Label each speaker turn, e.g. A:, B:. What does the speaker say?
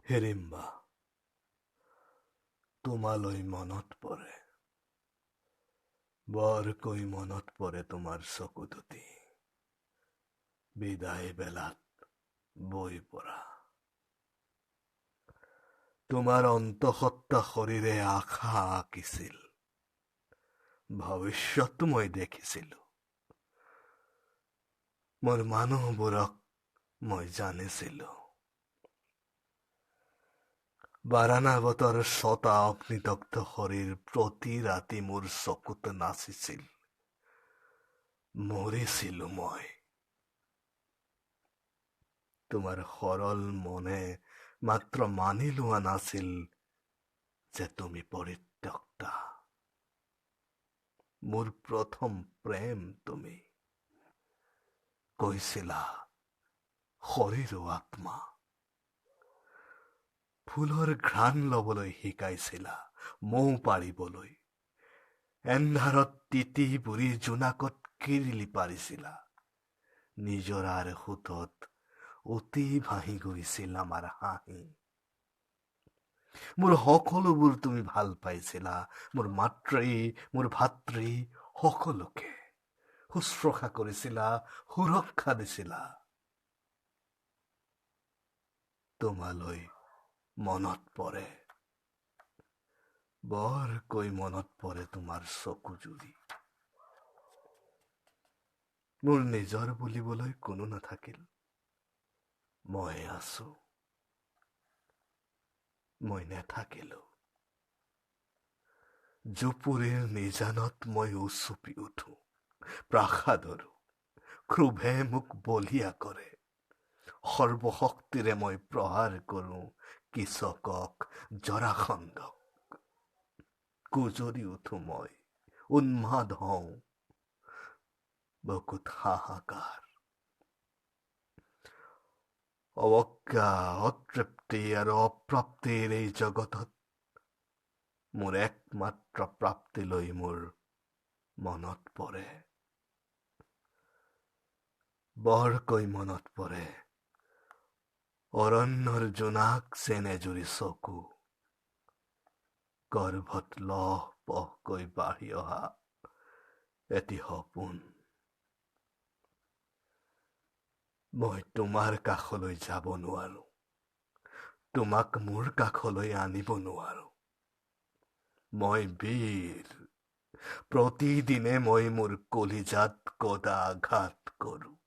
A: হেৰিম্বা, তোমালৈ মনত পৰে, বৰকৈ মনত পৰে তোমাৰ চকু দুটি, বিদায় বেলাত বৈ পৰা। তোমাৰ অন্তঃসত্ত্বা শৰীৰে আশা আঁকিছিল, ভৱিষ্যত মই দেখিছিলো। মোৰ মানুহবোৰক মই জানিছিলো। বাৰাণাবতৰ ছটা অগ্নিদগ্ধ শৰীৰ প্ৰতি ৰাতি মোৰ চকুত নাচিছিল। মৰিছিলো মই। তোমাৰ সৰল মনে মাত্ৰ মানি লোৱা নাছিল যে তুমি পৰিত্যক্তা। মোৰ প্ৰথম প্ৰেম তুমি। কৈছিলা শৰীৰ ও আত্মা। ফুলৰ ঘ্ৰাণ লবলৈ শিকাইছিলা, মৌ পাৰিবলৈ। এন্ধাৰত তিতি বুঢ়ী জোনাকত কিৰিলি পাৰিছিলা। নিজৰাৰ সোঁতত অতি ভাহি গৈছিল আমাৰ হাঁহি। মোৰ সকলোবোৰ তুমি ভাল পাইছিলা, মোৰ মাতৃ, মোৰ ভাতৃ, সকলোকে শুশ্ৰূষা কৰিছিলা, সুৰক্ষা দিছিলা। তোমালৈ মনত পৰে, বৰকৈ মনত পৰে তোমাৰ চকুজুৰি। মোৰ নিজৰ বুলিবলৈ কোনো নাথাকিল। মই আছো, মই নেথাকিলো। জুপুৰিৰ নিজানত মই উচুপি উঠো, প্ৰাসাদৰো। ক্ৰোধে মোক বলিয়া কৰে। সৰ্বশক্তিৰে মই প্ৰহাৰ কৰো কীচকক, জৰাসন্ধক। গুজৰি উঠো মই, উন্মাদ হওঁ, বুকুত হাহাকাৰ। অৱজ্ঞা, অতৃপ্তি আৰু অপ্ৰাপ্তিৰ এই জগতত মোৰ একমাত্ৰ প্ৰাপ্তিলৈ মোৰ মনত পৰে। বৰকৈ মনত পৰে অৰণ্যৰ জোনাক যেন এজুৰি চকু, গৰ্ভত লহ পহকৈ বাঢ়ি অহা এটি সপোন। মই তোমাৰ কাষলৈ যাব নোৱাৰো, তোমাক মোৰ কাষলৈ আনিব নোৱাৰো। মই বীৰ, প্ৰতিদিনে মই মোৰ কলিজাত গদা আঘাত কৰো।